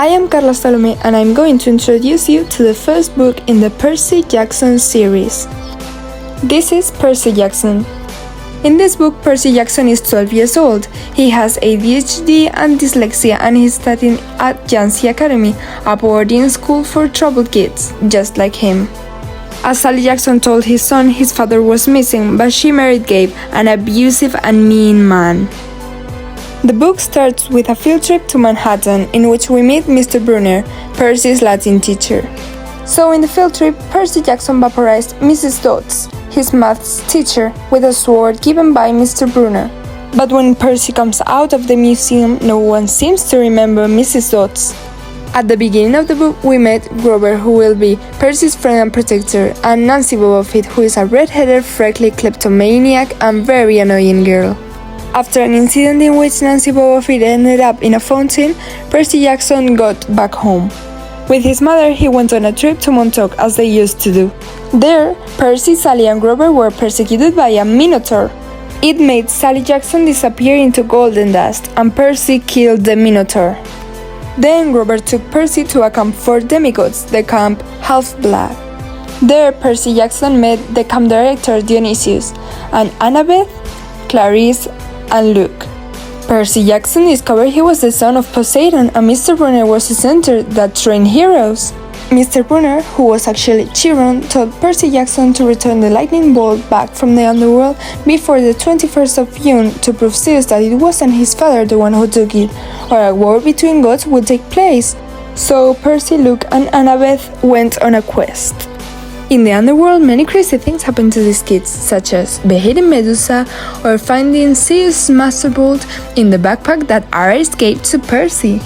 I am Carla Salome and I'm going to introduce you to the first book in the Percy Jackson series. This is Percy Jackson. In this book, Percy Jackson is 12 years old. He has ADHD and dyslexia and he's studying at Yancey Academy, a boarding school for troubled kids, just like him. As Sally Jackson told his son, his father was missing, but she married Gabe, an abusive and mean man. The book starts with a field trip to Manhattan, in which we meet Mr. Brunner, Percy's Latin teacher. So in the field trip, Percy Jackson vaporized Mrs. Dodds, his maths teacher, with a sword given by Mr. Brunner. But when Percy comes out of the museum, no one seems to remember Mrs. Dodds. At the beginning of the book, we met Grover, who will be Percy's friend and protector, and Nancy Bobofit, who is a red-headed, freckly kleptomaniac and very annoying girl. After an incident in which Nancy Bobofit ended up in a fountain, Percy Jackson got back home. With his mother, he went on a trip to Montauk, as they used to do. There, Percy, Sally and Grover were persecuted by a Minotaur. It made Sally Jackson disappear into golden dust, and Percy killed the Minotaur. Then Grover took Percy to a camp for demigods, the camp Half-Blood. There, Percy Jackson met the camp director Dionysius, and Annabeth, Clarice, and Luke. Percy Jackson discovered he was the son of Poseidon, and Mr. Brunner was his center that trained heroes. Mr. Brunner, who was actually Chiron, told Percy Jackson to return the lightning bolt back from the underworld before the 21st of June to prove Zeus that it wasn't his father the one who took it, or a war between gods would take place. So Percy, Luke, and Annabeth went on a quest. In the underworld, many crazy things happen to these kids, such as beheading Medusa or finding Zeus' master bolt in the backpack that are escaped to Percy.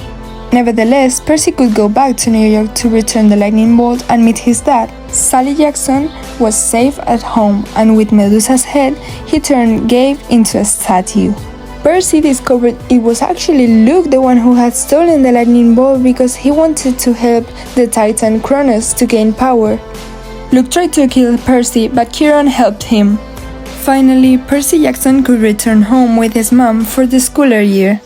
Nevertheless, Percy could go back to New York to return the lightning bolt and meet his dad. Sally Jackson was safe at home, and with Medusa's head, he turned Gabe into a statue. Percy discovered it was actually Luke the one who had stolen the lightning bolt because he wanted to help the Titan Cronus to gain power. Luke tried to kill Percy, but Chiron helped him. Finally, Percy Jackson could return home with his mom for the school year.